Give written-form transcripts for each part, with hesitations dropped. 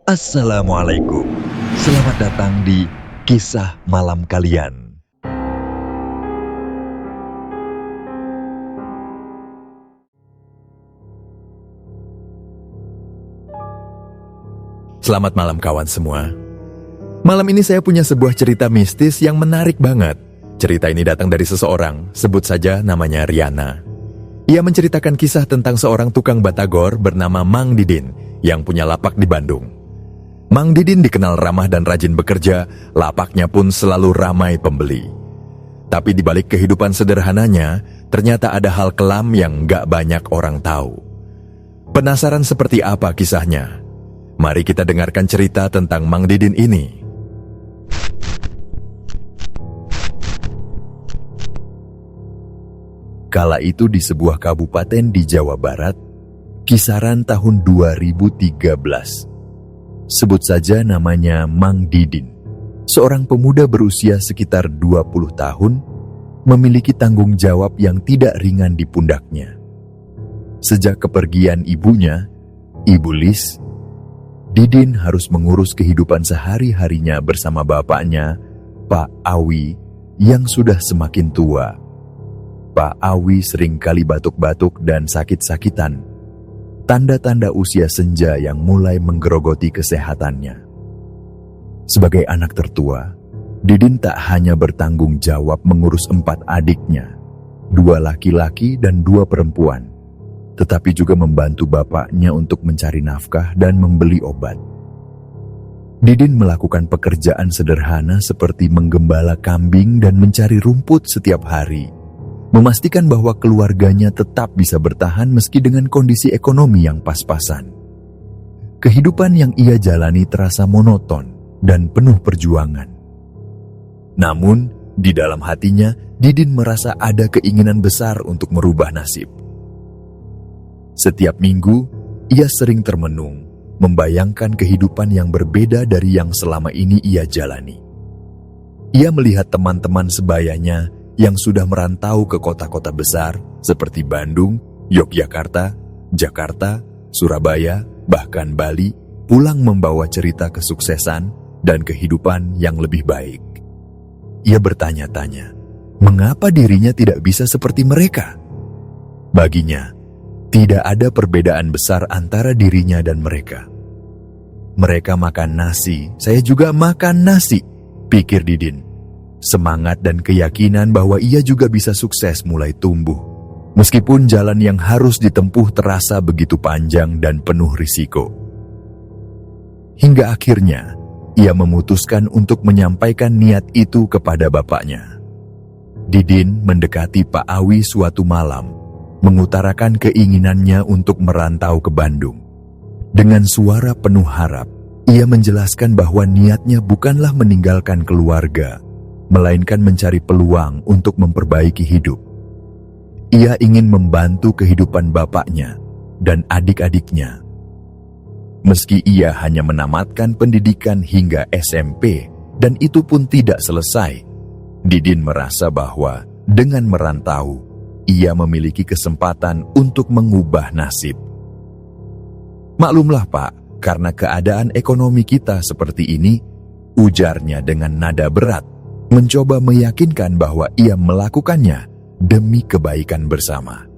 Assalamualaikum. Selamat datang di Kisah Malam Kalian. Selamat malam kawan semua. Malam ini saya punya sebuah cerita mistis yang menarik banget. Cerita ini datang dari seseorang, sebut saja namanya Riana. Ia menceritakan kisah tentang seorang tukang batagor bernama Mang Didin yang punya lapak di Bandung. Mang Didin dikenal ramah dan rajin bekerja, lapaknya pun selalu ramai pembeli. Tapi di balik kehidupan sederhananya, ternyata ada hal kelam yang gak banyak orang tahu. Penasaran seperti apa kisahnya? Mari kita dengarkan cerita tentang Mang Didin ini. Kala itu di sebuah kabupaten di Jawa Barat, kisaran tahun 2013. Sebut saja namanya Mang Didin. Seorang pemuda berusia sekitar 20 tahun, memiliki tanggung jawab yang tidak ringan di pundaknya. Sejak kepergian ibunya, Ibu Lis, Didin harus mengurus kehidupan sehari-harinya bersama bapaknya, Pak Awi, yang sudah semakin tua. Pak Awi seringkali batuk-batuk dan sakit-sakitan. Tanda-tanda usia senja yang mulai menggerogoti kesehatannya. Sebagai anak tertua, Didin tak hanya bertanggung jawab mengurus 4 adiknya, 2 laki-laki dan 2 perempuan, tetapi juga membantu bapaknya untuk mencari nafkah dan membeli obat. Didin melakukan pekerjaan sederhana seperti menggembala kambing dan mencari rumput setiap hari, memastikan bahwa keluarganya tetap bisa bertahan meski dengan kondisi ekonomi yang pas-pasan. Kehidupan yang ia jalani terasa monoton dan penuh perjuangan. Namun, di dalam hatinya, Didin merasa ada keinginan besar untuk merubah nasib. Setiap minggu, ia sering termenung, membayangkan kehidupan yang berbeda dari yang selama ini ia jalani. Ia melihat teman-teman sebayanya yang sudah merantau ke kota-kota besar seperti Bandung, Yogyakarta, Jakarta, Surabaya, bahkan Bali, pulang membawa cerita kesuksesan dan kehidupan yang lebih baik. Ia bertanya-tanya, mengapa dirinya tidak bisa seperti mereka? Baginya, tidak ada perbedaan besar antara dirinya dan mereka. Mereka makan nasi, saya juga makan nasi, pikir Didin. Semangat dan keyakinan bahwa ia juga bisa sukses mulai tumbuh, meskipun jalan yang harus ditempuh terasa begitu panjang dan penuh risiko. Hingga akhirnya, ia memutuskan untuk menyampaikan niat itu kepada bapaknya. Didin mendekati Pak Awi suatu malam, mengutarakan keinginannya untuk merantau ke Bandung. Dengan suara penuh harap, ia menjelaskan bahwa niatnya bukanlah meninggalkan keluarga, melainkan mencari peluang untuk memperbaiki hidup. Ia ingin membantu kehidupan bapaknya dan adik-adiknya. Meski ia hanya menamatkan pendidikan hingga SMP, dan itu pun tidak selesai, Didin merasa bahwa dengan merantau, ia memiliki kesempatan untuk mengubah nasib. Maklumlah Pak, karena keadaan ekonomi kita seperti ini, ujarnya dengan nada berat, mencoba meyakinkan bahwa ia melakukannya demi kebaikan bersama.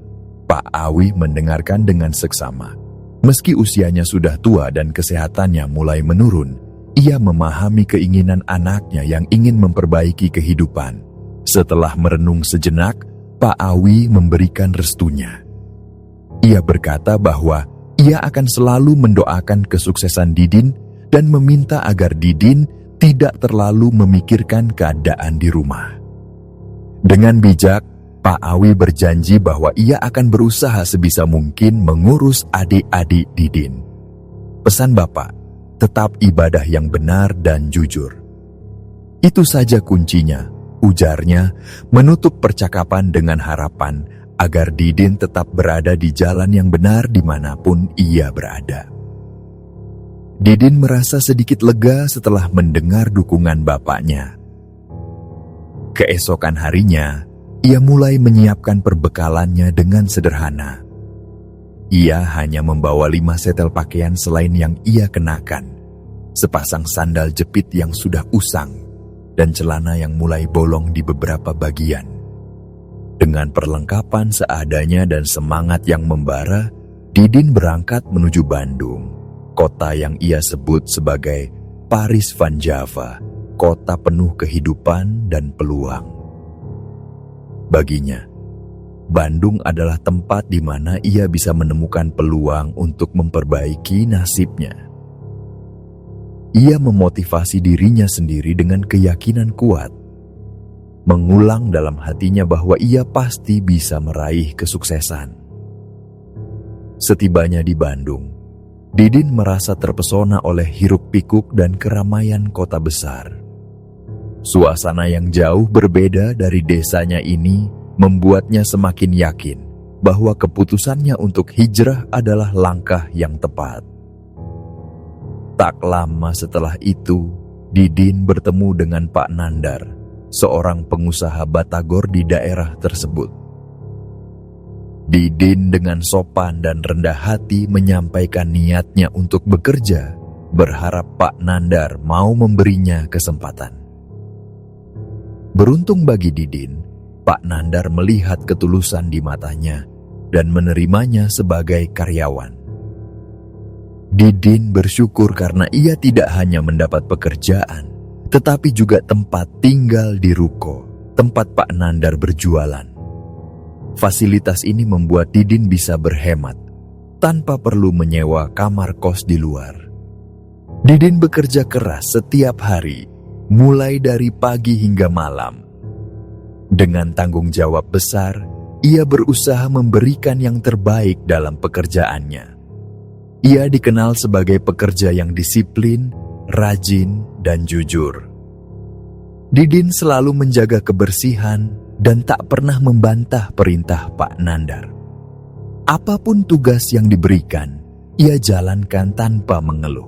Pak Awi mendengarkan dengan seksama. Meski usianya sudah tua dan kesehatannya mulai menurun, ia memahami keinginan anaknya yang ingin memperbaiki kehidupan. Setelah merenung sejenak, Pak Awi memberikan restunya. Ia berkata bahwa ia akan selalu mendoakan kesuksesan Didin dan meminta agar Didin tidak terlalu memikirkan keadaan di rumah. Dengan bijak, Pak Awi berjanji bahwa ia akan berusaha sebisa mungkin mengurus adik-adik Didin. Pesan Bapak, tetap ibadah yang benar dan jujur. Itu saja kuncinya, ujarnya, menutup percakapan dengan harapan agar Didin tetap berada di jalan yang benar dimanapun ia berada. Didin merasa sedikit lega setelah mendengar dukungan bapaknya. Keesokan harinya, ia mulai menyiapkan perbekalannya dengan sederhana. Ia hanya membawa 5 setel pakaian selain yang ia kenakan, sepasang sandal jepit yang sudah usang, dan celana yang mulai bolong di beberapa bagian. Dengan perlengkapan seadanya dan semangat yang membara, Didin berangkat menuju Bandung, kota yang ia sebut sebagai Paris van Java, kota penuh kehidupan dan peluang. Baginya, Bandung adalah tempat di mana ia bisa menemukan peluang untuk memperbaiki nasibnya. Ia memotivasi dirinya sendiri dengan keyakinan kuat, mengulang dalam hatinya bahwa ia pasti bisa meraih kesuksesan. Setibanya di Bandung, Didin merasa terpesona oleh hiruk-pikuk dan keramaian kota besar. Suasana yang jauh berbeda dari desanya ini membuatnya semakin yakin bahwa keputusannya untuk hijrah adalah langkah yang tepat. Tak lama setelah itu, Didin bertemu dengan Pak Nandar, seorang pengusaha batagor di daerah tersebut. Didin dengan sopan dan rendah hati menyampaikan niatnya untuk bekerja, berharap Pak Nandar mau memberinya kesempatan. Beruntung bagi Didin, Pak Nandar melihat ketulusan di matanya dan menerimanya sebagai karyawan. Didin bersyukur karena ia tidak hanya mendapat pekerjaan, tetapi juga tempat tinggal di ruko, tempat Pak Nandar berjualan. Fasilitas ini membuat Didin bisa berhemat, tanpa perlu menyewa kamar kos di luar. Didin bekerja keras setiap hari, mulai dari pagi hingga malam. Dengan tanggung jawab besar, ia berusaha memberikan yang terbaik dalam pekerjaannya. Ia dikenal sebagai pekerja yang disiplin, rajin, dan jujur. Didin selalu menjaga kebersihan dan tak pernah membantah perintah Pak Nandar. Apapun tugas yang diberikan, ia jalankan tanpa mengeluh.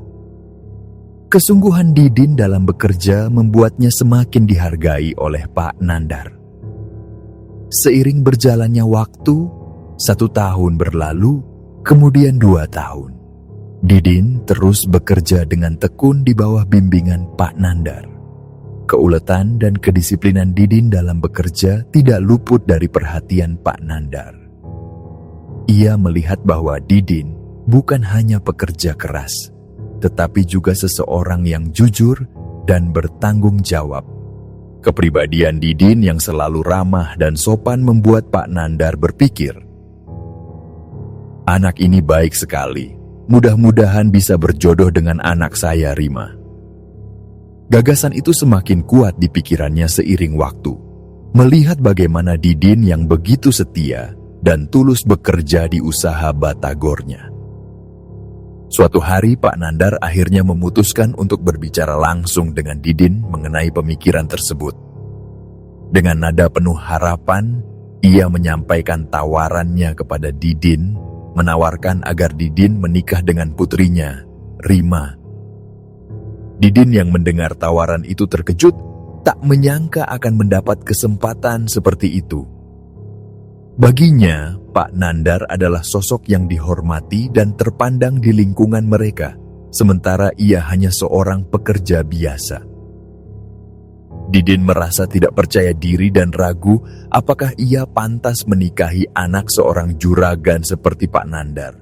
Kesungguhan Didin dalam bekerja membuatnya semakin dihargai oleh Pak Nandar. Seiring berjalannya waktu, 1 tahun berlalu, kemudian 2 tahun. Didin terus bekerja dengan tekun di bawah bimbingan Pak Nandar. Keuletan dan kedisiplinan Didin dalam bekerja tidak luput dari perhatian Pak Nandar. Ia melihat bahwa Didin bukan hanya pekerja keras, tetapi juga seseorang yang jujur dan bertanggung jawab. Kepribadian Didin yang selalu ramah dan sopan membuat Pak Nandar berpikir, "Anak ini baik sekali, mudah-mudahan bisa berjodoh dengan anak saya, Rima." Gagasan itu semakin kuat di pikirannya seiring waktu, melihat bagaimana Didin yang begitu setia dan tulus bekerja di usaha batagornya. Suatu hari Pak Nandar akhirnya memutuskan untuk berbicara langsung dengan Didin mengenai pemikiran tersebut. Dengan nada penuh harapan, ia menyampaikan tawarannya kepada Didin, menawarkan agar Didin menikah dengan putrinya, Rima. Didin yang mendengar tawaran itu terkejut, tak menyangka akan mendapat kesempatan seperti itu. Baginya, Pak Nandar adalah sosok yang dihormati dan terpandang di lingkungan mereka, sementara ia hanya seorang pekerja biasa. Didin merasa tidak percaya diri dan ragu apakah ia pantas menikahi anak seorang juragan seperti Pak Nandar.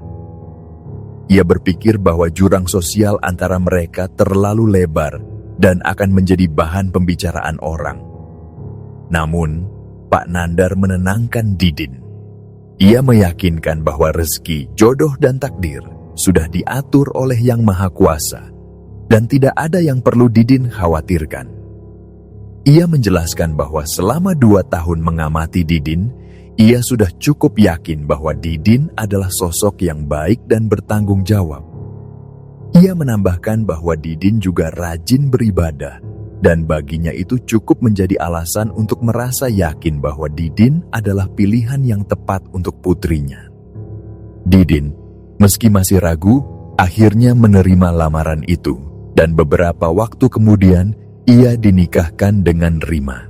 Ia berpikir bahwa jurang sosial antara mereka terlalu lebar dan akan menjadi bahan pembicaraan orang. Namun, Pak Nandar menenangkan Didin. Ia meyakinkan bahwa rezeki, jodoh, dan takdir sudah diatur oleh Yang Maha Kuasa dan tidak ada yang perlu Didin khawatirkan. Ia menjelaskan bahwa selama 2 tahun mengamati Didin, ia sudah cukup yakin bahwa Didin adalah sosok yang baik dan bertanggung jawab. Ia menambahkan bahwa Didin juga rajin beribadah, dan baginya itu cukup menjadi alasan untuk merasa yakin bahwa Didin adalah pilihan yang tepat untuk putrinya. Didin, meski masih ragu, akhirnya menerima lamaran itu, dan beberapa waktu kemudian ia dinikahkan dengan Rima.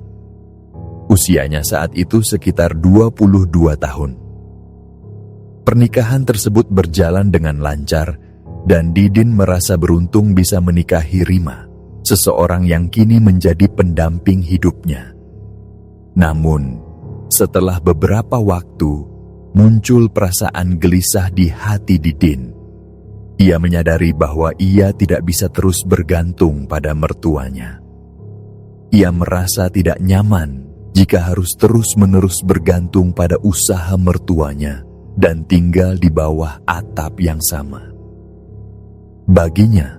Usianya saat itu sekitar 22 tahun. Pernikahan tersebut berjalan dengan lancar dan Didin merasa beruntung bisa menikahi Rima, seseorang yang kini menjadi pendamping hidupnya. Namun, setelah beberapa waktu, muncul perasaan gelisah di hati Didin. Ia menyadari bahwa ia tidak bisa terus bergantung pada mertuanya. Ia merasa tidak nyaman jika harus terus-menerus bergantung pada usaha mertuanya dan tinggal di bawah atap yang sama. Baginya,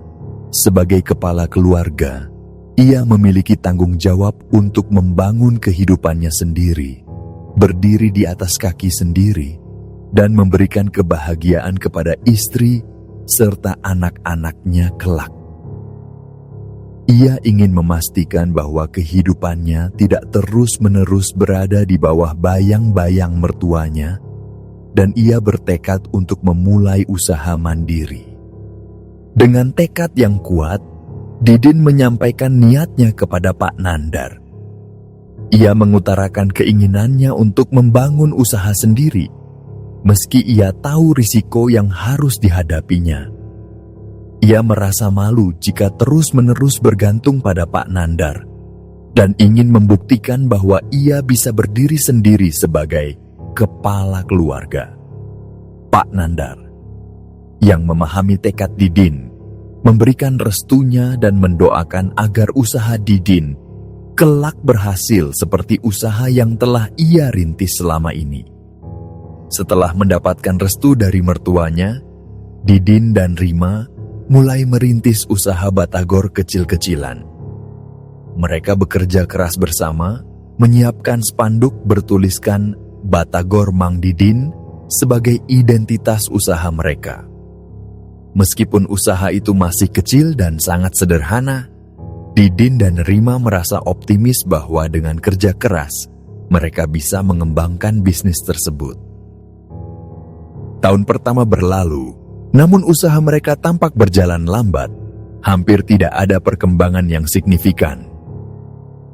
sebagai kepala keluarga, ia memiliki tanggung jawab untuk membangun kehidupannya sendiri, berdiri di atas kaki sendiri, dan memberikan kebahagiaan kepada istri serta anak-anaknya kelak. Ia ingin memastikan bahwa kehidupannya tidak terus-menerus berada di bawah bayang-bayang mertuanya, dan ia bertekad untuk memulai usaha mandiri. Dengan tekad yang kuat, Didin menyampaikan niatnya kepada Pak Nandar. Ia mengutarakan keinginannya untuk membangun usaha sendiri, meski ia tahu risiko yang harus dihadapinya. Ia merasa malu jika terus-menerus bergantung pada Pak Nandar dan ingin membuktikan bahwa ia bisa berdiri sendiri sebagai kepala keluarga. Pak Nandar, yang memahami tekad Didin, memberikan restunya dan mendoakan agar usaha Didin kelak berhasil seperti usaha yang telah ia rintis selama ini. Setelah mendapatkan restu dari mertuanya, Didin dan Rima mulai merintis usaha batagor kecil-kecilan. Mereka bekerja keras bersama, menyiapkan spanduk bertuliskan Batagor Mang Didin sebagai identitas usaha mereka. Meskipun usaha itu masih kecil dan sangat sederhana, Didin dan Rima merasa optimis bahwa dengan kerja keras, mereka bisa mengembangkan bisnis tersebut. Tahun pertama berlalu, namun usaha mereka tampak berjalan lambat, hampir tidak ada perkembangan yang signifikan.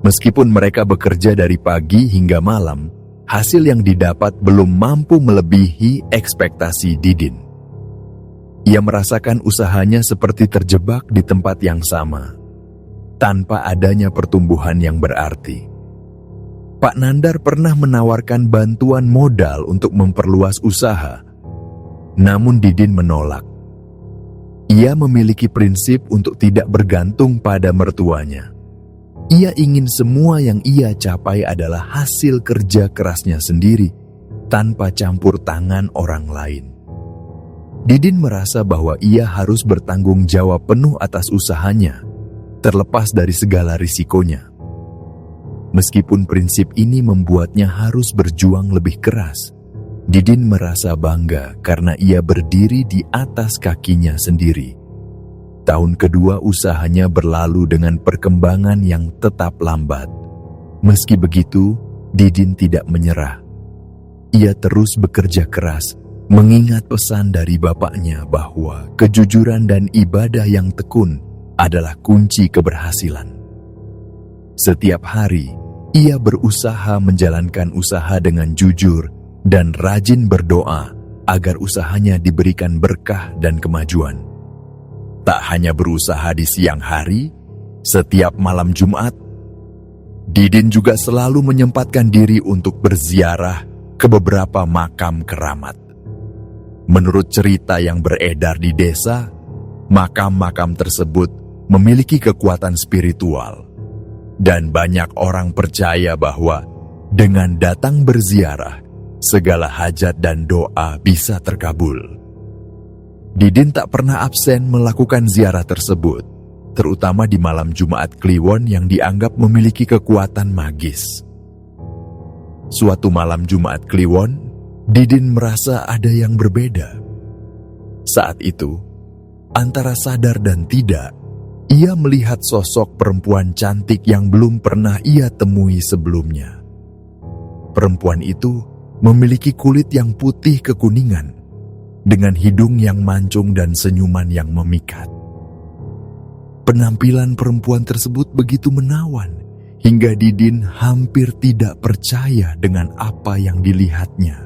Meskipun mereka bekerja dari pagi hingga malam, hasil yang didapat belum mampu melebihi ekspektasi Didin. Ia merasakan usahanya seperti terjebak di tempat yang sama, tanpa adanya pertumbuhan yang berarti. Pak Nandar pernah menawarkan bantuan modal untuk memperluas usaha, namun Didin menolak. Ia memiliki prinsip untuk tidak bergantung pada mertuanya. Ia ingin semua yang ia capai adalah hasil kerja kerasnya sendiri, tanpa campur tangan orang lain. Didin merasa bahwa ia harus bertanggung jawab penuh atas usahanya, terlepas dari segala risikonya. Meskipun prinsip ini membuatnya harus berjuang lebih keras, Didin merasa bangga karena ia berdiri di atas kakinya sendiri. Tahun kedua usahanya berlalu dengan perkembangan yang tetap lambat. Meski begitu, Didin tidak menyerah. Ia terus bekerja keras, mengingat pesan dari bapaknya bahwa kejujuran dan ibadah yang tekun adalah kunci keberhasilan. Setiap hari, ia berusaha menjalankan usaha dengan jujur dan rajin berdoa agar usahanya diberikan berkah dan kemajuan. Tak hanya berusaha di siang hari, setiap malam Jumat, Didin juga selalu menyempatkan diri untuk berziarah ke beberapa makam keramat. Menurut cerita yang beredar di desa, makam-makam tersebut memiliki kekuatan spiritual, dan banyak orang percaya bahwa dengan datang berziarah, segala hajat dan doa bisa terkabul. Didin tak pernah absen melakukan ziarah tersebut, terutama di malam Jumat Kliwon yang dianggap memiliki kekuatan magis. Suatu malam Jumat Kliwon, Didin merasa ada yang berbeda. Saat itu, antara sadar dan tidak, ia melihat sosok perempuan cantik yang belum pernah ia temui sebelumnya. Perempuan itu memiliki kulit yang putih kekuningan, dengan hidung yang mancung dan senyuman yang memikat. Penampilan perempuan tersebut begitu menawan, hingga Didin hampir tidak percaya dengan apa yang dilihatnya.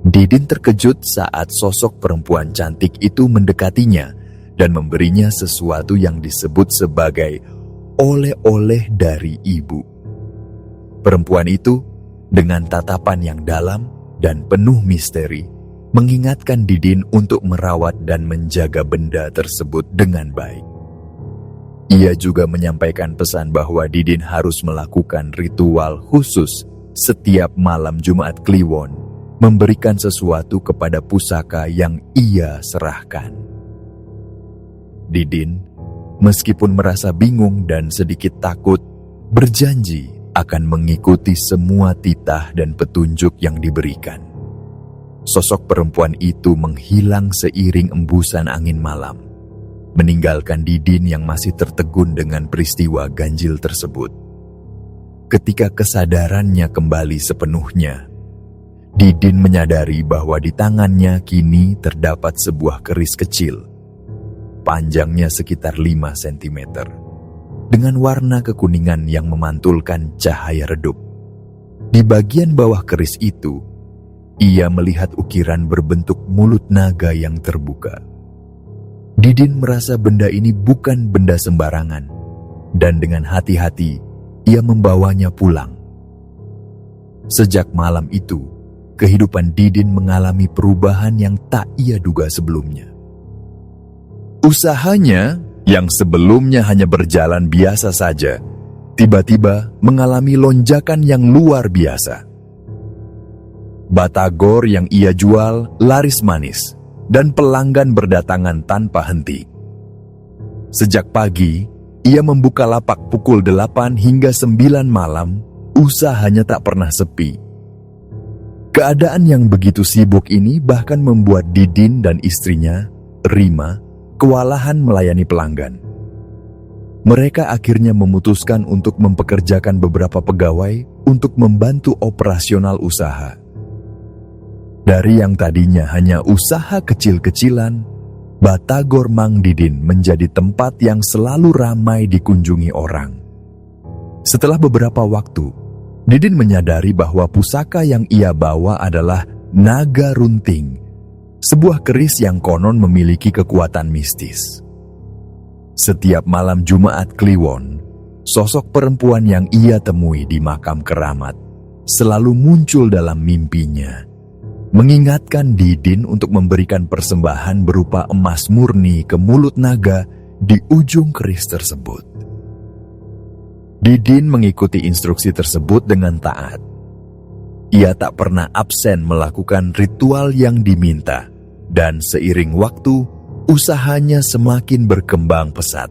Didin terkejut saat sosok perempuan cantik itu mendekatinya dan memberinya sesuatu yang disebut sebagai oleh-oleh dari ibu. Perempuan itu dengan tatapan yang dalam dan penuh misteri mengingatkan Didin untuk merawat dan menjaga benda tersebut dengan baik. Ia juga menyampaikan pesan bahwa Didin harus melakukan ritual khusus setiap malam Jumat Kliwon, memberikan sesuatu kepada pusaka yang ia serahkan. Didin, meskipun merasa bingung dan sedikit takut, berjanji akan mengikuti semua titah dan petunjuk yang diberikan. Sosok perempuan itu menghilang seiring embusan angin malam, meninggalkan Didin yang masih tertegun dengan peristiwa ganjil tersebut. Ketika kesadarannya kembali sepenuhnya, Didin menyadari bahwa di tangannya kini terdapat sebuah keris kecil, panjangnya sekitar 5 cm, dengan warna kekuningan yang memantulkan cahaya redup. Di bagian bawah keris itu, ia melihat ukiran berbentuk mulut naga yang terbuka. Didin merasa benda ini bukan benda sembarangan, dan dengan hati-hati ia membawanya pulang. Sejak malam itu, kehidupan Didin mengalami perubahan yang tak ia duga sebelumnya. Usahanya yang sebelumnya hanya berjalan biasa saja, tiba-tiba mengalami lonjakan yang luar biasa. Batagor yang ia jual laris manis, dan pelanggan berdatangan tanpa henti. Sejak pagi, ia membuka lapak pukul 8 hingga 9 malam, usahanya tak pernah sepi. Keadaan yang begitu sibuk ini bahkan membuat Didin dan istrinya, Rima, kewalahan melayani pelanggan. Mereka akhirnya memutuskan untuk mempekerjakan beberapa pegawai untuk membantu operasional usaha. Dari yang tadinya hanya usaha kecil-kecilan, Batagor Mang Didin menjadi tempat yang selalu ramai dikunjungi orang. Setelah beberapa waktu, Didin menyadari bahwa pusaka yang ia bawa adalah naga runting, sebuah keris yang konon memiliki kekuatan mistis. Setiap malam Jumat Kliwon, sosok perempuan yang ia temui di makam keramat selalu muncul dalam mimpinya, mengingatkan Didin untuk memberikan persembahan berupa emas murni ke mulut naga di ujung keris tersebut. Didin mengikuti instruksi tersebut dengan taat. Ia tak pernah absen melakukan ritual yang diminta, dan seiring waktu, usahanya semakin berkembang pesat.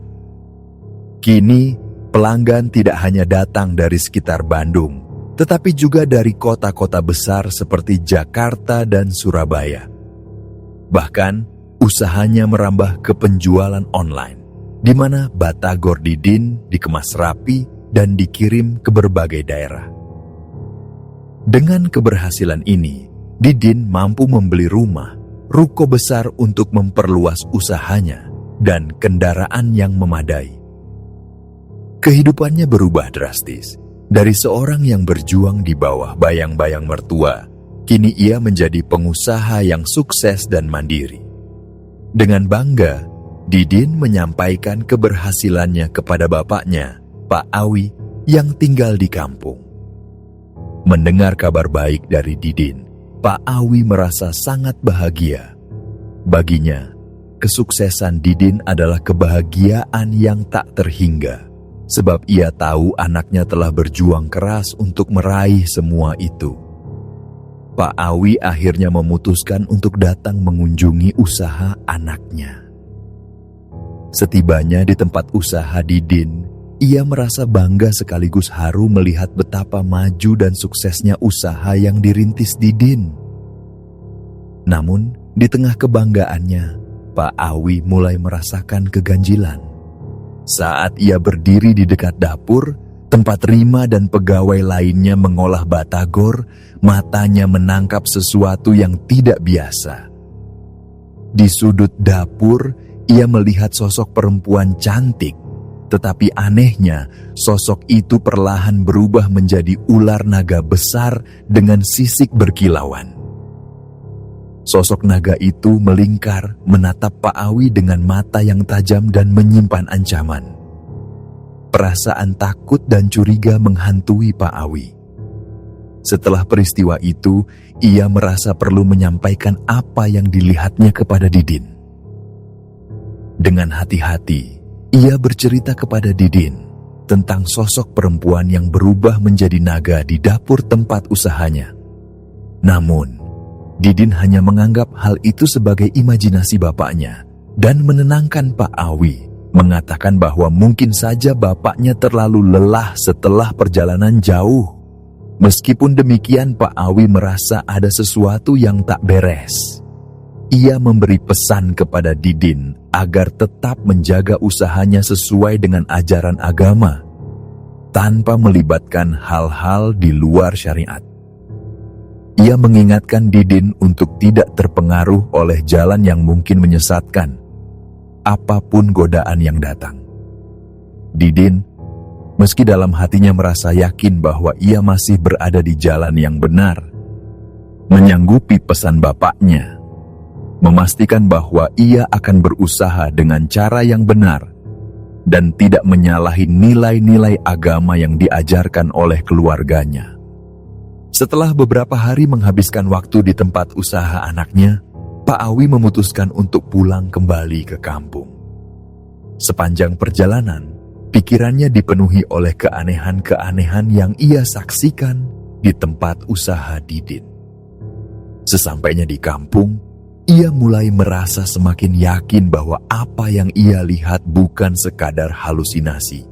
Kini, pelanggan tidak hanya datang dari sekitar Bandung, tetapi juga dari kota-kota besar seperti Jakarta dan Surabaya. Bahkan, usahanya merambah ke penjualan online, di mana Batagor Didin dikemas rapi dan dikirim ke berbagai daerah. Dengan keberhasilan ini, Didin mampu membeli rumah, ruko besar untuk memperluas usahanya, dan kendaraan yang memadai. Kehidupannya berubah drastis. Dari seorang yang berjuang di bawah bayang-bayang mertua, kini ia menjadi pengusaha yang sukses dan mandiri. Dengan bangga, Didin menyampaikan keberhasilannya kepada bapaknya, Pak Awi, yang tinggal di kampung. Mendengar kabar baik dari Didin, Pak Awi merasa sangat bahagia. Baginya, kesuksesan Didin adalah kebahagiaan yang tak terhingga, sebab ia tahu anaknya telah berjuang keras untuk meraih semua itu. Pak Awi akhirnya memutuskan untuk datang mengunjungi usaha anaknya. Setibanya di tempat usaha Didin, ia merasa bangga sekaligus haru melihat betapa maju dan suksesnya usaha yang dirintis Didin. Namun, di tengah kebanggaannya, Pak Awi mulai merasakan keganjilan. Saat ia berdiri di dekat dapur, tempat Rima dan pegawai lainnya mengolah batagor, matanya menangkap sesuatu yang tidak biasa. Di sudut dapur, ia melihat sosok perempuan cantik. Tetapi anehnya, sosok itu perlahan berubah menjadi ular naga besar dengan sisik berkilauan. Sosok naga itu melingkar menatap Pak Awi dengan mata yang tajam dan menyimpan ancaman. Perasaan takut dan curiga menghantui Pak Awi. Setelah peristiwa itu, ia merasa perlu menyampaikan apa yang dilihatnya kepada Didin. Dengan hati-hati, ia bercerita kepada Didin tentang sosok perempuan yang berubah menjadi naga di dapur tempat usahanya. Namun, Didin hanya menganggap hal itu sebagai imajinasi bapaknya dan menenangkan Pak Awi, mengatakan bahwa mungkin saja bapaknya terlalu lelah setelah perjalanan jauh. Meskipun demikian, Pak Awi merasa ada sesuatu yang tak beres. Ia memberi pesan kepada Didin agar tetap menjaga usahanya sesuai dengan ajaran agama, tanpa melibatkan hal-hal di luar syariat. Ia mengingatkan Didin untuk tidak terpengaruh oleh jalan yang mungkin menyesatkan, apapun godaan yang datang. Didin, meski dalam hatinya merasa yakin bahwa ia masih berada di jalan yang benar, menyanggupi pesan bapaknya, memastikan bahwa ia akan berusaha dengan cara yang benar dan tidak menyalahi nilai-nilai agama yang diajarkan oleh keluarganya. Setelah beberapa hari menghabiskan waktu di tempat usaha anaknya, Pak Awi memutuskan untuk pulang kembali ke kampung. Sepanjang perjalanan, pikirannya dipenuhi oleh keanehan-keanehan yang ia saksikan di tempat usaha Didin. Sesampainya di kampung, ia mulai merasa semakin yakin bahwa apa yang ia lihat bukan sekadar halusinasi.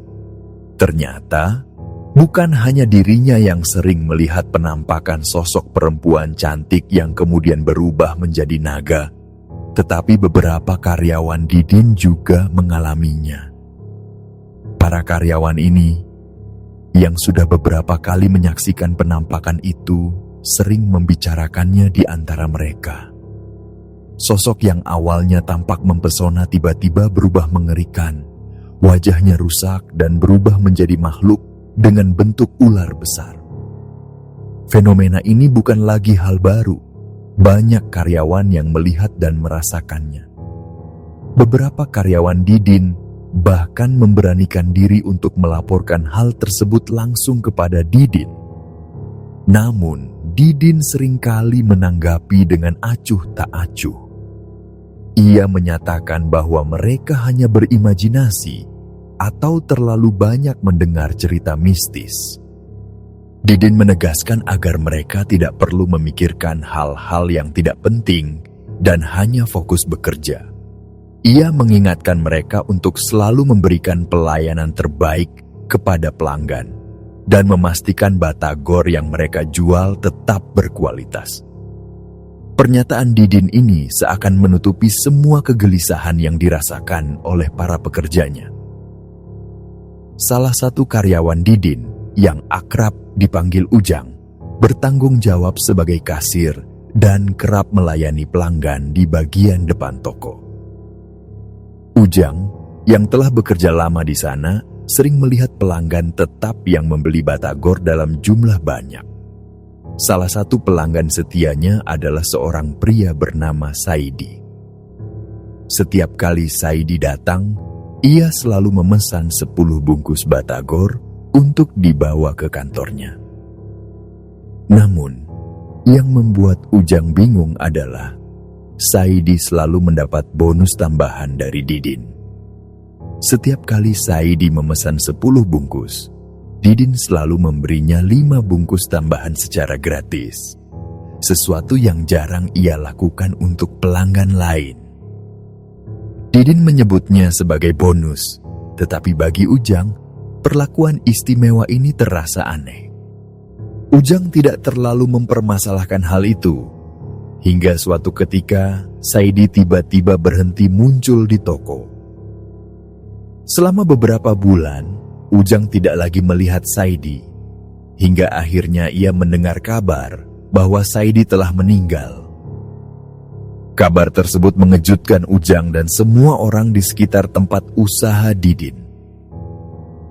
Ternyata, bukan hanya dirinya yang sering melihat penampakan sosok perempuan cantik yang kemudian berubah menjadi naga, tetapi beberapa karyawan Didin juga mengalaminya. Para karyawan ini, yang sudah beberapa kali menyaksikan penampakan itu, sering membicarakannya di antara mereka. Sosok yang awalnya tampak mempesona tiba-tiba berubah mengerikan. Wajahnya rusak dan berubah menjadi makhluk dengan bentuk ular besar. Fenomena ini bukan lagi hal baru. Banyak karyawan yang melihat dan merasakannya. Beberapa karyawan Didin bahkan memberanikan diri untuk melaporkan hal tersebut langsung kepada Didin. Namun, Didin seringkali menanggapi dengan acuh tak acuh. Ia menyatakan bahwa mereka hanya berimajinasi atau terlalu banyak mendengar cerita mistis. Didin menegaskan agar mereka tidak perlu memikirkan hal-hal yang tidak penting dan hanya fokus bekerja. Ia mengingatkan mereka untuk selalu memberikan pelayanan terbaik kepada pelanggan dan memastikan batagor yang mereka jual tetap berkualitas. Pernyataan Didin ini seakan menutupi semua kegelisahan yang dirasakan oleh para pekerjanya. Salah satu karyawan Didin yang akrab dipanggil Ujang bertanggung jawab sebagai kasir dan kerap melayani pelanggan di bagian depan toko. Ujang yang telah bekerja lama di sana sering melihat pelanggan tetap yang membeli batagor dalam jumlah banyak. Salah satu pelanggan setianya adalah seorang pria bernama Saidi. Setiap kali Saidi datang, ia selalu memesan 10 bungkus batagor untuk dibawa ke kantornya. Namun, yang membuat Ujang bingung adalah Saidi selalu mendapat bonus tambahan dari Didin. Setiap kali Saidi memesan 10 bungkus, Didin selalu memberinya 5 bungkus tambahan secara gratis. Sesuatu yang jarang ia lakukan untuk pelanggan lain. Didin menyebutnya sebagai bonus, tetapi bagi Ujang, perlakuan istimewa ini terasa aneh. Ujang tidak terlalu mempermasalahkan hal itu, hingga suatu ketika Saidi tiba-tiba berhenti muncul di toko. Selama beberapa bulan, Ujang tidak lagi melihat Saidi, hingga akhirnya ia mendengar kabar bahwa Saidi telah meninggal. Kabar tersebut mengejutkan Ujang dan semua orang di sekitar tempat usaha Didin.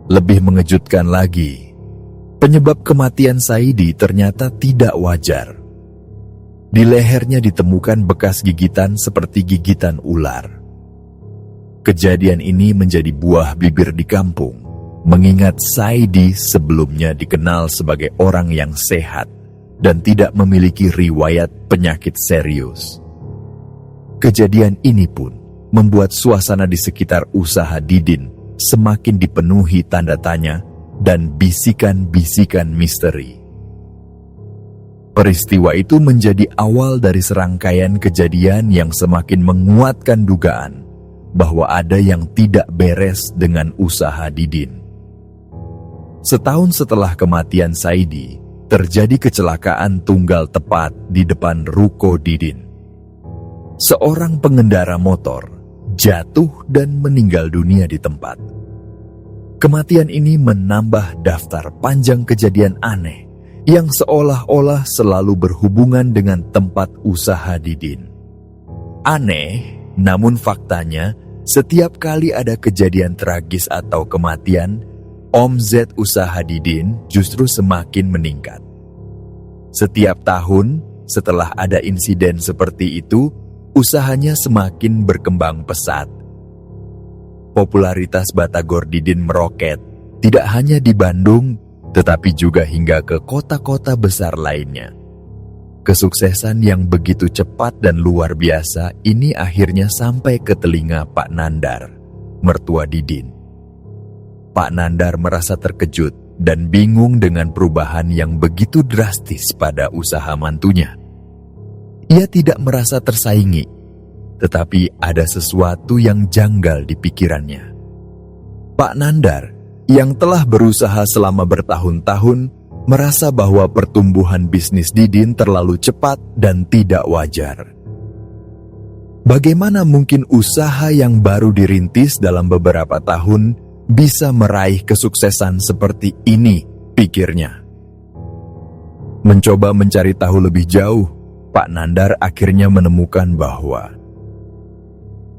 Lebih mengejutkan lagi, penyebab kematian Saidi ternyata tidak wajar. Di lehernya ditemukan bekas gigitan seperti gigitan ular. Kejadian ini menjadi buah bibir di kampung, mengingat Saidi sebelumnya dikenal sebagai orang yang sehat dan tidak memiliki riwayat penyakit serius. Kejadian ini pun membuat suasana di sekitar usaha Didin semakin dipenuhi tanda tanya dan bisikan-bisikan misteri. Peristiwa itu menjadi awal dari serangkaian kejadian yang semakin menguatkan dugaan bahwa ada yang tidak beres dengan usaha Didin. Setahun setelah kematian Saidi, terjadi kecelakaan tunggal tepat di depan ruko Didin. Seorang pengendara motor jatuh dan meninggal dunia di tempat. Kematian ini menambah daftar panjang kejadian aneh yang seolah-olah selalu berhubungan dengan tempat usaha Didin. Aneh, namun faktanya, setiap kali ada kejadian tragis atau kematian, omzet usaha Didin justru semakin meningkat. Setiap tahun, setelah ada insiden seperti itu, usahanya semakin berkembang pesat. Popularitas Batagor Didin meroket, tidak hanya di Bandung, tetapi juga hingga ke kota-kota besar lainnya. Kesuksesan yang begitu cepat dan luar biasa ini akhirnya sampai ke telinga Pak Nandar, mertua Didin. Pak Nandar merasa terkejut dan bingung dengan perubahan yang begitu drastis pada usaha mantunya. Ia tidak merasa tersaingi, tetapi ada sesuatu yang janggal di pikirannya. Pak Nandar yang telah berusaha selama bertahun-tahun merasa bahwa pertumbuhan bisnis Didin terlalu cepat dan tidak wajar. Bagaimana mungkin usaha yang baru dirintis dalam beberapa tahun bisa meraih kesuksesan seperti ini, pikirnya. Mencoba mencari tahu lebih jauh, Pak Nandar akhirnya menemukan bahwa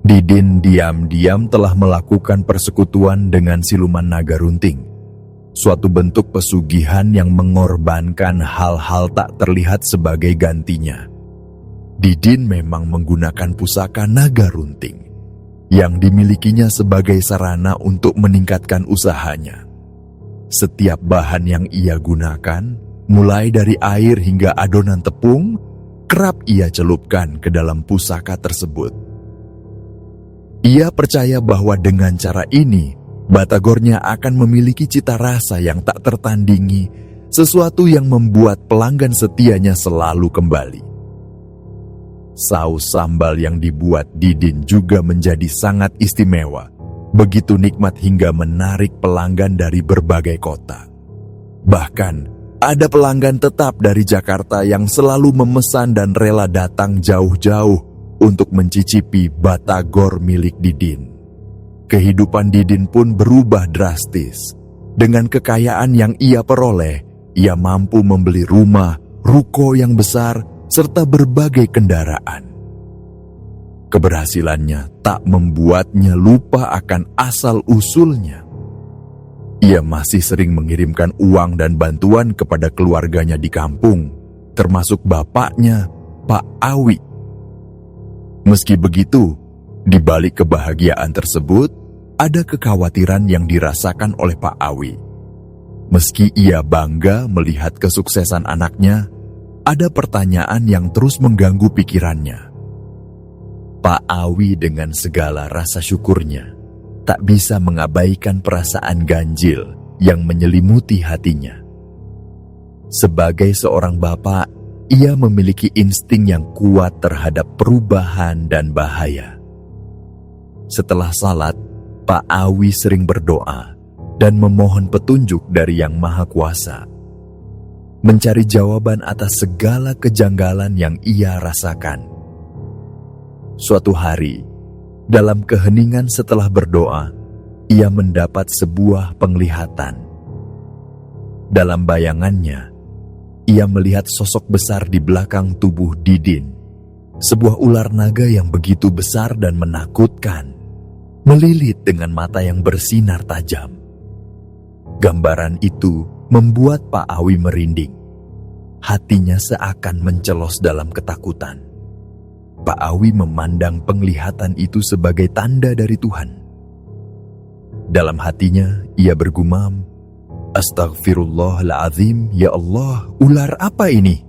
Didin diam-diam telah melakukan persekutuan dengan siluman naga runting, suatu bentuk pesugihan yang mengorbankan hal-hal tak terlihat sebagai gantinya. Didin memang menggunakan pusaka naga runting yang dimilikinya sebagai sarana untuk meningkatkan usahanya. Setiap bahan yang ia gunakan, mulai dari air hingga adonan tepung, kerap ia celupkan ke dalam pusaka tersebut. Ia percaya bahwa dengan cara ini, Batagornya akan memiliki cita rasa yang tak tertandingi, sesuatu yang membuat pelanggan setianya selalu kembali. Saus sambal yang dibuat Didin juga menjadi sangat istimewa, begitu nikmat hingga menarik pelanggan dari berbagai kota. Bahkan, ada pelanggan tetap dari Jakarta yang selalu memesan dan rela datang jauh-jauh untuk mencicipi Batagor milik Didin. Kehidupan Didin pun berubah drastis. Dengan kekayaan yang ia peroleh, ia mampu membeli rumah, ruko yang besar, serta berbagai kendaraan. Keberhasilannya tak membuatnya lupa akan asal-usulnya. Ia masih sering mengirimkan uang dan bantuan kepada keluarganya di kampung, termasuk bapaknya, Pak Awi. Meski begitu, di balik kebahagiaan tersebut, ada kekhawatiran yang dirasakan oleh Pak Awi. Meski ia bangga melihat kesuksesan anaknya, ada pertanyaan yang terus mengganggu pikirannya. Pak Awi dengan segala rasa syukurnya, tak bisa mengabaikan perasaan ganjil yang menyelimuti hatinya. Sebagai seorang bapak, ia memiliki insting yang kuat terhadap perubahan dan bahaya. Setelah salat, Pak Awi sering berdoa dan memohon petunjuk dari Yang Maha Kuasa, mencari jawaban atas segala kejanggalan yang ia rasakan. Suatu hari, dalam keheningan setelah berdoa, ia mendapat sebuah penglihatan. Dalam bayangannya, ia melihat sosok besar di belakang tubuh Didin, sebuah ular naga yang begitu besar dan menakutkan, melilit dengan mata yang bersinar tajam. Gambaran itu membuat Pak Awi merinding. Hatinya seakan mencelos dalam ketakutan. Pak Awi memandang penglihatan itu sebagai tanda dari Tuhan. Dalam hatinya, ia bergumam, "Astaghfirullahaladzim, ya Allah, ular apa ini?"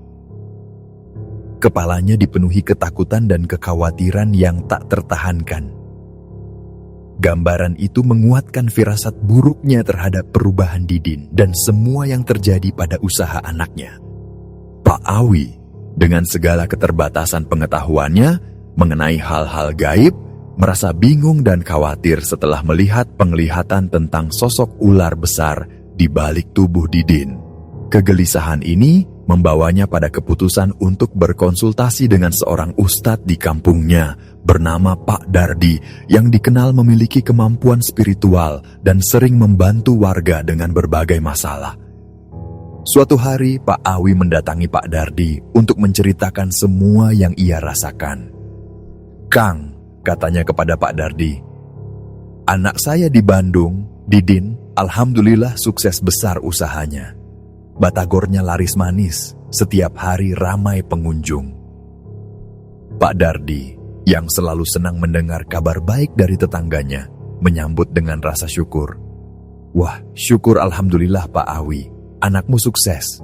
Kepalanya dipenuhi ketakutan dan kekhawatiran yang tak tertahankan. Gambaran itu menguatkan firasat buruknya terhadap perubahan Didin dan semua yang terjadi pada usaha anaknya. Pak Awi, dengan segala keterbatasan pengetahuannya mengenai hal-hal gaib, merasa bingung dan khawatir setelah melihat penglihatan tentang sosok ular besar di balik tubuh Didin. Kegelisahan ini membawanya pada keputusan untuk berkonsultasi dengan seorang ustadz di kampungnya bernama Pak Dardi yang dikenal memiliki kemampuan spiritual dan sering membantu warga dengan berbagai masalah. Suatu hari, Pak Awi mendatangi Pak Dardi untuk menceritakan semua yang ia rasakan. "Kang," katanya kepada Pak Dardi, "anak saya di Bandung, Didin, alhamdulillah sukses besar usahanya. Batagornya laris manis, setiap hari ramai pengunjung." Pak Dardi, yang selalu senang mendengar kabar baik dari tetangganya, menyambut dengan rasa syukur. "Wah, syukur alhamdulillah Pak Awi, anakmu sukses."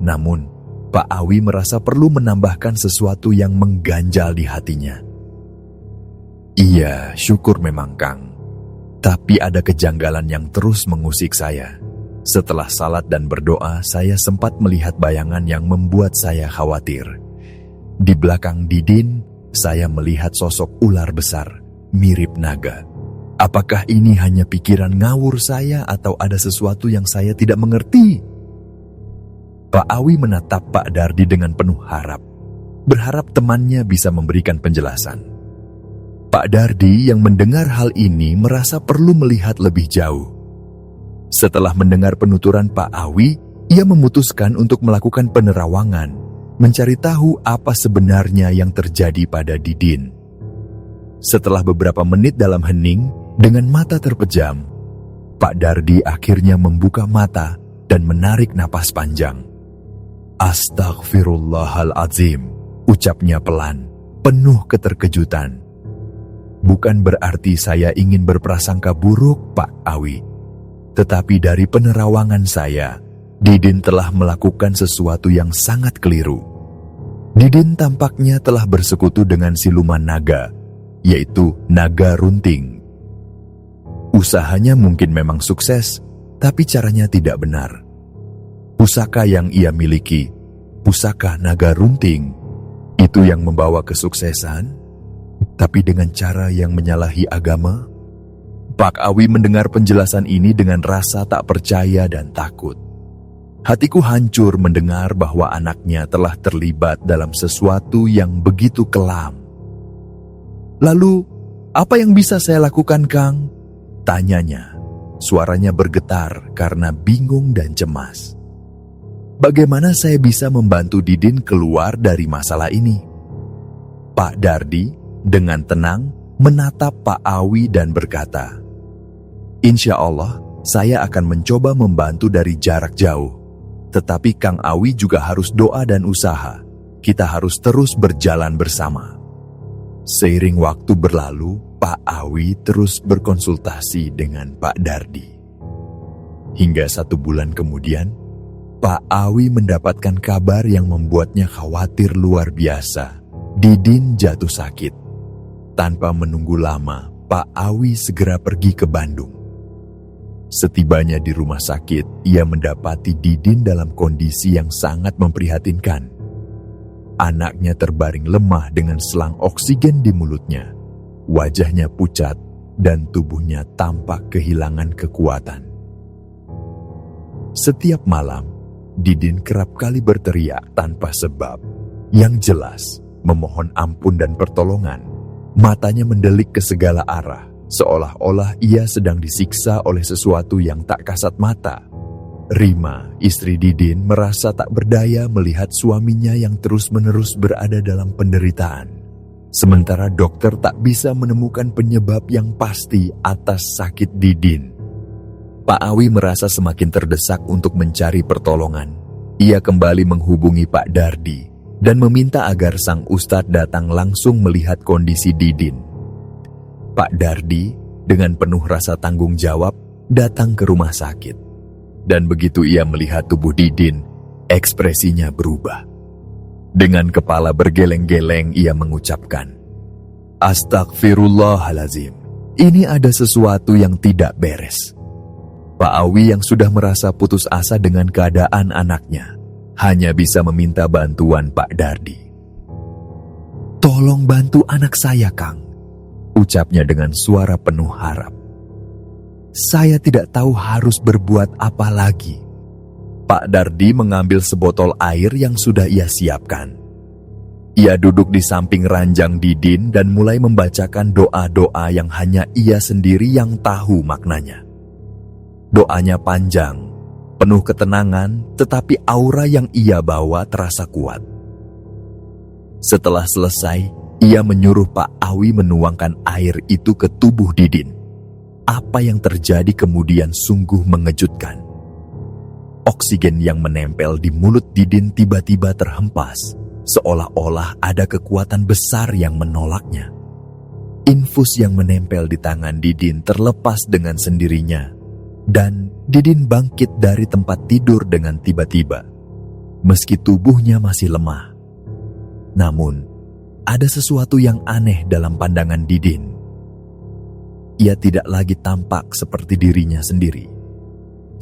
Namun, Pak Awi merasa perlu menambahkan sesuatu yang mengganjal di hatinya. "Iya, syukur memang Kang. Tapi ada kejanggalan yang terus mengusik saya. Setelah salat dan berdoa, saya sempat melihat bayangan yang membuat saya khawatir. Di belakang Didin, saya melihat sosok ular besar, mirip naga. Apakah ini hanya pikiran ngawur saya atau ada sesuatu yang saya tidak mengerti?" Pak Awi menatap Pak Dardi dengan penuh harap, berharap temannya bisa memberikan penjelasan. Pak Dardi yang mendengar hal ini merasa perlu melihat lebih jauh. Setelah mendengar penuturan Pak Awi, ia memutuskan untuk melakukan penerawangan, mencari tahu apa sebenarnya yang terjadi pada Didin. Setelah beberapa menit dalam hening, dengan mata terpejam, Pak Dardi akhirnya membuka mata dan menarik napas panjang. "Astaghfirullahaladzim," ucapnya pelan, penuh keterkejutan. "Bukan berarti saya ingin berprasangka buruk, Pak Awi. Tetapi dari penerawangan saya, Didin telah melakukan sesuatu yang sangat keliru. Didin tampaknya telah bersekutu dengan siluman naga, yaitu naga runting. Usahanya mungkin memang sukses, tapi caranya tidak benar. Pusaka yang ia miliki, pusaka naga runting, itu yang membawa kesuksesan, tapi dengan cara yang menyalahi agama." Pak Awi mendengar penjelasan ini dengan rasa tak percaya dan takut. "Hatiku hancur mendengar bahwa anaknya telah terlibat dalam sesuatu yang begitu kelam." "Lalu, apa yang bisa saya lakukan, Kang?" tanyanya. Suaranya bergetar karena bingung dan cemas. "Bagaimana saya bisa membantu Didin keluar dari masalah ini?" Pak Dardi dengan tenang menatap Pak Awi dan berkata, "Insya Allah, saya akan mencoba membantu dari jarak jauh. Tetapi Kang Awi juga harus doa dan usaha. Kita harus terus berjalan bersama." Seiring waktu berlalu, Pak Awi terus berkonsultasi dengan Pak Dardi. Hingga 1 bulan kemudian, Pak Awi mendapatkan kabar yang membuatnya khawatir luar biasa. Didin jatuh sakit. Tanpa menunggu lama, Pak Awi segera pergi ke Bandung. Setibanya di rumah sakit, ia mendapati Didin dalam kondisi yang sangat memprihatinkan. Anaknya terbaring lemah dengan selang oksigen di mulutnya. Wajahnya pucat dan tubuhnya tampak kehilangan kekuatan. Setiap malam, Didin kerap kali berteriak tanpa sebab. Yang jelas, memohon ampun dan pertolongan. Matanya mendelik ke segala arah, seolah-olah ia sedang disiksa oleh sesuatu yang tak kasat mata. Rima, istri Didin, merasa tak berdaya melihat suaminya yang terus-menerus berada dalam penderitaan. Sementara dokter tak bisa menemukan penyebab yang pasti atas sakit Didin. Pak Awi merasa semakin terdesak untuk mencari pertolongan. Ia kembali menghubungi Pak Dardi dan meminta agar sang ustadz datang langsung melihat kondisi Didin. Pak Dardi dengan penuh rasa tanggung jawab datang ke rumah sakit. Dan begitu ia melihat tubuh Didin, ekspresinya berubah. Dengan kepala bergeleng-geleng ia mengucapkan, "Astagfirullahalazim, ini ada sesuatu yang tidak beres." Pak Awi yang sudah merasa putus asa dengan keadaan anaknya, hanya bisa meminta bantuan Pak Dardi. "Tolong bantu anak saya, Kang," ucapnya dengan suara penuh harap. "Saya tidak tahu harus berbuat apa lagi." Pak Dardi mengambil sebotol air yang sudah ia siapkan. Ia duduk di samping ranjang Didin dan mulai membacakan doa-doa yang hanya ia sendiri yang tahu maknanya. Doanya panjang, penuh ketenangan, tetapi aura yang ia bawa terasa kuat. Setelah selesai, ia menyuruh Pak Awi menuangkan air itu ke tubuh Didin. Apa yang terjadi kemudian sungguh mengejutkan. Oksigen yang menempel di mulut Didin tiba-tiba terhempas, seolah-olah ada kekuatan besar yang menolaknya. Infus yang menempel di tangan Didin terlepas dengan sendirinya, dan Didin bangkit dari tempat tidur dengan tiba-tiba, meski tubuhnya masih lemah. Namun, ada sesuatu yang aneh dalam pandangan Didin. Ia tidak lagi tampak seperti dirinya sendiri.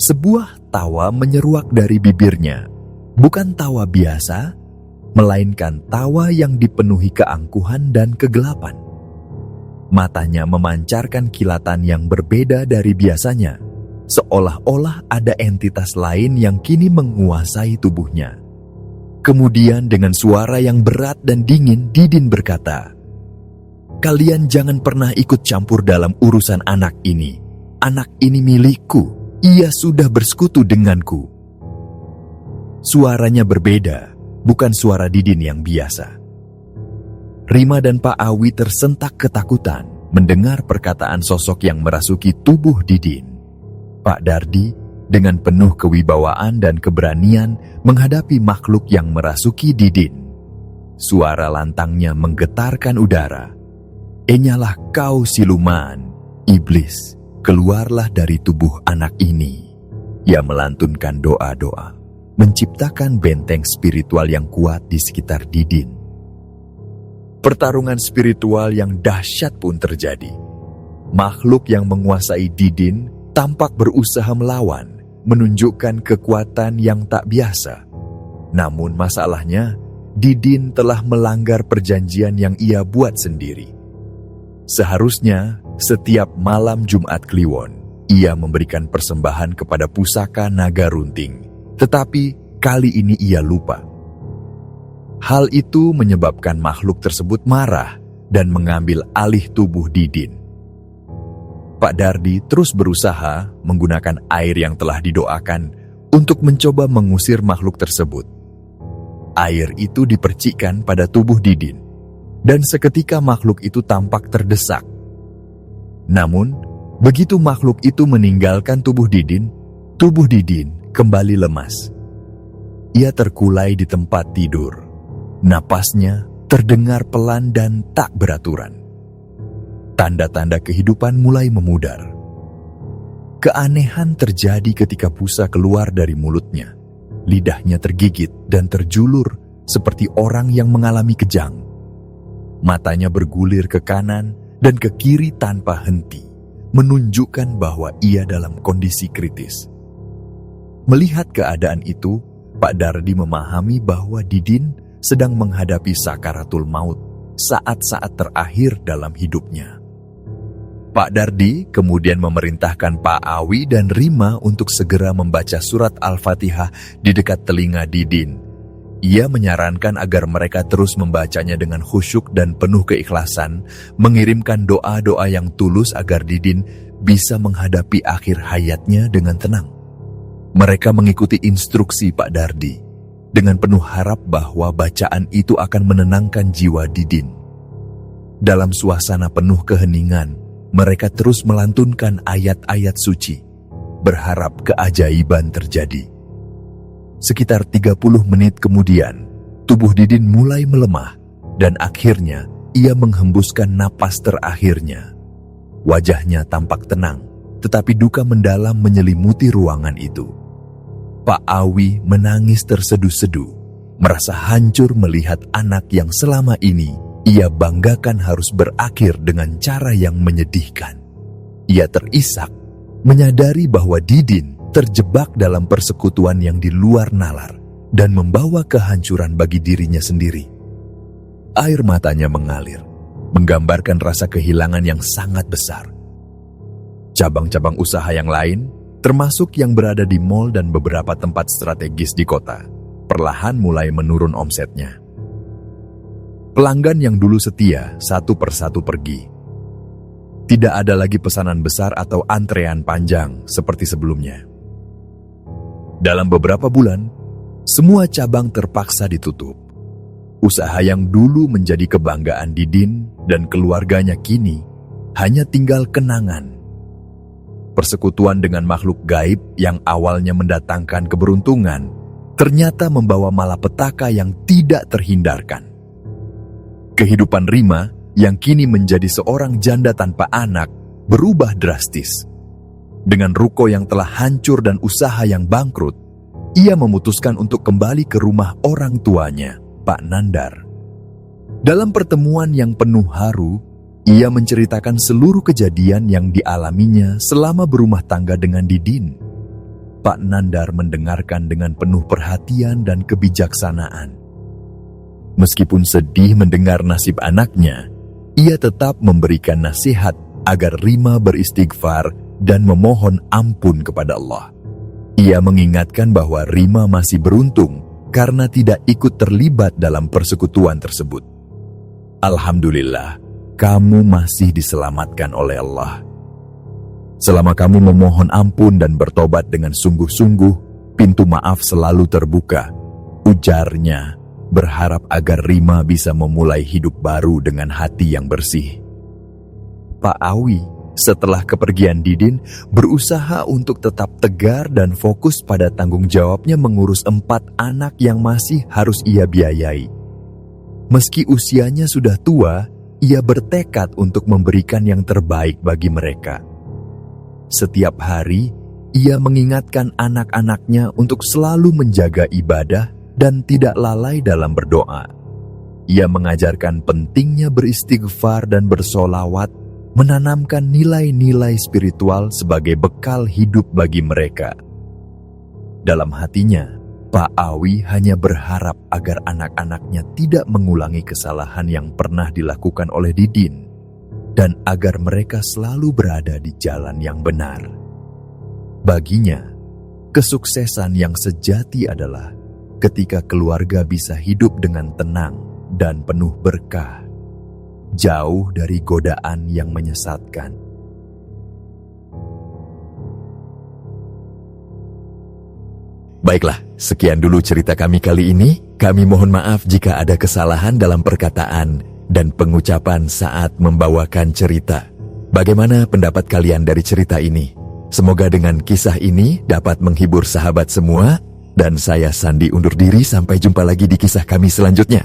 Sebuah tawa menyeruak dari bibirnya, bukan tawa biasa, melainkan tawa yang dipenuhi keangkuhan dan kegelapan. Matanya memancarkan kilatan yang berbeda dari biasanya, seolah-olah ada entitas lain yang kini menguasai tubuhnya. Kemudian dengan suara yang berat dan dingin, Didin berkata, "Kalian jangan pernah ikut campur dalam urusan anak ini. Anak ini milikku, ia sudah bersekutu denganku." Suaranya berbeda, bukan suara Didin yang biasa. Rima dan Pak Awi tersentak ketakutan mendengar perkataan sosok yang merasuki tubuh Didin. Pak Dardi dengan penuh kewibawaan dan keberanian menghadapi makhluk yang merasuki Didin. Suara lantangnya menggetarkan udara. "Enyalah kau siluman, iblis, keluarlah dari tubuh anak ini." Ia melantunkan doa-doa, menciptakan benteng spiritual yang kuat di sekitar Didin. Pertarungan spiritual yang dahsyat pun terjadi. Makhluk yang menguasai Didin tampak berusaha melawan, menunjukkan kekuatan yang tak biasa. Namun masalahnya, Didin telah melanggar perjanjian yang ia buat sendiri. Seharusnya, setiap malam Jumat Kliwon, ia memberikan persembahan kepada pusaka naga runting. Tetapi kali ini ia lupa. Hal itu menyebabkan makhluk tersebut marah dan mengambil alih tubuh Didin. Pak Dardi terus berusaha menggunakan air yang telah didoakan untuk mencoba mengusir makhluk tersebut. Air itu dipercikkan pada tubuh Didin, dan seketika makhluk itu tampak terdesak. Namun, begitu makhluk itu meninggalkan tubuh Didin kembali lemas. Ia terkulai di tempat tidur. Napasnya terdengar pelan dan tak beraturan. Tanda-tanda kehidupan mulai memudar. Keanehan terjadi ketika busa keluar dari mulutnya. Lidahnya tergigit dan terjulur seperti orang yang mengalami kejang. Matanya bergulir ke kanan dan ke kiri tanpa henti, menunjukkan bahwa ia dalam kondisi kritis. Melihat keadaan itu, Pak Dardi memahami bahwa Didin sedang menghadapi sakaratul maut, saat-saat terakhir dalam hidupnya. Pak Dardi kemudian memerintahkan Pak Awi dan Rima untuk segera membaca surat Al-Fatihah di dekat telinga Didin. Ia menyarankan agar mereka terus membacanya dengan khusyuk dan penuh keikhlasan, mengirimkan doa-doa yang tulus agar Didin bisa menghadapi akhir hayatnya dengan tenang. Mereka mengikuti instruksi Pak Dardi dengan penuh harap bahwa bacaan itu akan menenangkan jiwa Didin. Dalam suasana penuh keheningan, mereka terus melantunkan ayat-ayat suci, berharap keajaiban terjadi. Sekitar 30 menit kemudian, tubuh Didin mulai melemah dan akhirnya ia menghembuskan napas terakhirnya. Wajahnya tampak tenang, tetapi duka mendalam menyelimuti ruangan itu. Pak Awi menangis terseduh-seduh, merasa hancur melihat anak yang selama ini ia banggakan harus berakhir dengan cara yang menyedihkan. Ia terisak, menyadari bahwa Didin terjebak dalam persekutuan yang di luar nalar dan membawa kehancuran bagi dirinya sendiri. Air matanya mengalir, menggambarkan rasa kehilangan yang sangat besar. Cabang-cabang usaha yang lain, termasuk yang berada di mal dan beberapa tempat strategis di kota, perlahan mulai menurun omsetnya. Pelanggan yang dulu setia satu persatu pergi. Tidak ada lagi pesanan besar atau antrean panjang seperti sebelumnya. Dalam beberapa bulan, semua cabang terpaksa ditutup. Usaha yang dulu menjadi kebanggaan Didin dan keluarganya kini hanya tinggal kenangan. Persekutuan dengan makhluk gaib yang awalnya mendatangkan keberuntungan ternyata membawa malapetaka yang tidak terhindarkan. Kehidupan Rima yang kini menjadi seorang janda tanpa anak berubah drastis. Dengan ruko yang telah hancur dan usaha yang bangkrut, ia memutuskan untuk kembali ke rumah orang tuanya, Pak Nandar. Dalam pertemuan yang penuh haru, ia menceritakan seluruh kejadian yang dialaminya selama berumah tangga dengan Didin. Pak Nandar mendengarkan dengan penuh perhatian dan kebijaksanaan. Meskipun sedih mendengar nasib anaknya, ia tetap memberikan nasihat agar Rima beristighfar dan memohon ampun kepada Allah. Ia mengingatkan bahwa Rima masih beruntung karena tidak ikut terlibat dalam persekutuan tersebut. Alhamdulillah, kamu masih diselamatkan oleh Allah. Selama kamu memohon ampun dan bertobat dengan sungguh-sungguh, pintu maaf selalu terbuka, ujarnya, berharap agar Rima bisa memulai hidup baru dengan hati yang bersih. Pak Awi, setelah kepergian Didin, berusaha untuk tetap tegar dan fokus pada tanggung jawabnya mengurus 4 anak yang masih harus ia biayai. Meski usianya sudah tua, ia bertekad untuk memberikan yang terbaik bagi mereka. Setiap hari, ia mengingatkan anak-anaknya untuk selalu menjaga ibadah dan tidak lalai dalam berdoa. Ia mengajarkan pentingnya beristighfar dan bersolawat, menanamkan nilai-nilai spiritual sebagai bekal hidup bagi mereka. Dalam hatinya, Pak Awi hanya berharap agar anak-anaknya tidak mengulangi kesalahan yang pernah dilakukan oleh Didin, dan agar mereka selalu berada di jalan yang benar. Baginya, kesuksesan yang sejati adalah ketika keluarga bisa hidup dengan tenang dan penuh berkah, jauh dari godaan yang menyesatkan. Baiklah, sekian dulu cerita kami kali ini. Kami mohon maaf jika ada kesalahan dalam perkataan dan pengucapan saat membawakan cerita. Bagaimana pendapat kalian dari cerita ini? Semoga dengan kisah ini dapat menghibur sahabat semua. Dan saya Sandi undur diri, sampai jumpa lagi di kisah kami selanjutnya.